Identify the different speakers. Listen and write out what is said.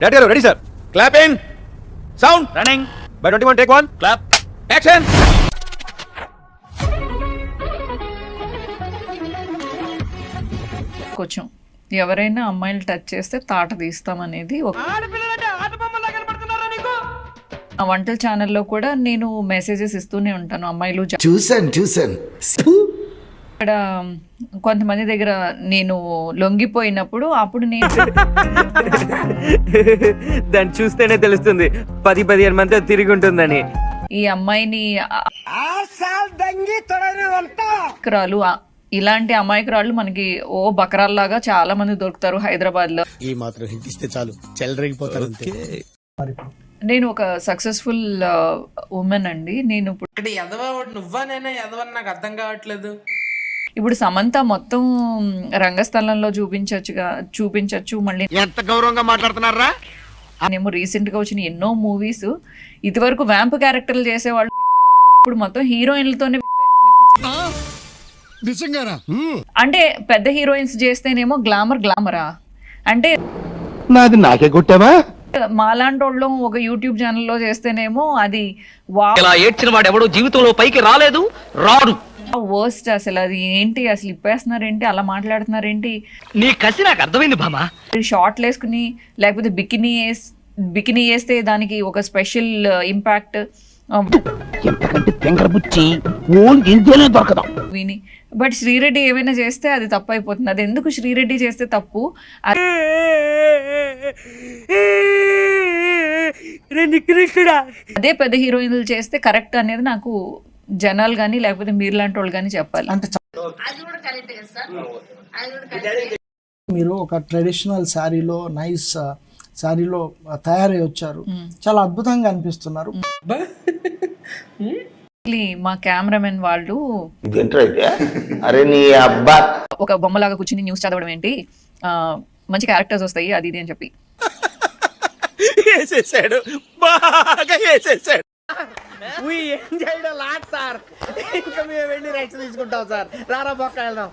Speaker 1: Ready, sir. Clap in. Sound. Running. By 21, take one. Clap. Action.
Speaker 2: కొంచెం ఎవరైనా అమ్మాయిలు touch చేస్తే తాట తీస్తామనేది ఒక ఆ వంటల ఛానల్లో కూడా నేను మెసేజెస్ ఇస్తూనే ఉంటాను. అమ్మాయిలు
Speaker 3: చూసాను
Speaker 2: ఇక్కడ కొంతమంది దగ్గర నేను లొంగిపోయినప్పుడు అప్పుడు నేను
Speaker 4: దాన్ని చూస్తేనే తెలుస్తుంది 10-15 మంది తిరిగి ఉంటుందని.
Speaker 2: ఈ అమ్మాయిని అమాయకురాలు ఇలాంటి అమాయకురాళ్ళు మనకి బకరాల్లాగా చాలా మంది దొరుకుతారు హైదరాబాద్ లో.
Speaker 3: ఈ మాత్రం హింట్ ఇస్తే చాలు చెలరేగిపోతారు అంతే.
Speaker 2: నేను ఒక సక్సెస్ఫుల్ ఉమెన్ అండి. నేను ఇప్పుడు
Speaker 5: నువ్వానైనా ఎదవని నాకు అర్థం కావట్లేదు.
Speaker 2: ఇప్పుడు సమంత మొత్తం రంగస్థలంలో చూపించచ్చు. మళ్ళీ
Speaker 3: ఎంత గౌరవంగా మాట్లాడుతున్నారా?
Speaker 2: నేమో రీసెంట్ గా వచ్చిన ఎన్నో మూవీస్ ఇదివరకు వ్యాంప్ క్యారెక్టర్లు చేసేవాళ్ళు ఇప్పుడు మొత్తం హీరోయిన్లతోనే అంటే పెద్ద హీరోయిన్స్ చేస్తేనేమో గ్లామరా అంటే
Speaker 6: నాకే కొట్టావా?
Speaker 2: మాలాంటి వాళ్ళు ఒక యూట్యూబ్ ఛానల్లో చేస్తేనేమో అది
Speaker 4: ఇలా ఏడ్చిన వాడు ఎవడో జీవితంలో పైకి రాడు.
Speaker 2: వర్స్ట్. అసలు అది ఏంటి, అసలు ఇప్పేస్తున్నారేంటి, అలా మాట్లాడుతున్నారేంటి?
Speaker 4: నీ కసి నాకు అర్థమైంది బామా.
Speaker 2: షార్ట్లు వేసుకుని లేకపోతే బికినీ వేస్తే దానికి ఒక స్పెషల్ ఇంపాక్ట్ విని. బట్ శ్రీరెడ్డి ఏమైనా చేస్తే అది తప్పు అయిపోతుంది. అది ఎందుకు శ్రీరెడ్డి చేస్తే తప్పు? అదే పెద్ద హీరోయిన్లు చేస్తే కరెక్ట్ అనేది నాకు జనాలు కానీ లేకపోతే మీరు లాంటి వాళ్ళు కానీ చెప్పాలి.
Speaker 7: మీరు ఒక ట్రెడిషనల్ శారీలో నైస్ శారీలో తయారై వచ్చారు, చాలా అద్భుతంగా అనిపిస్తున్నారు.
Speaker 2: మా కెమెరామెన్ వాళ్ళు ఒక బొమ్మలాగా కూర్చుని న్యూస్ చదవడం ఏంటి, మంచి క్యారెక్టర్స్ వస్తాయి అది ఇది అని చెప్పి
Speaker 1: బాగా వేసేసాడు.
Speaker 5: ఇంకా మేము వెళ్ళి రెస్ట్ తీసుకుంటాం సార్. రారా బొక్క వెళ్దాం.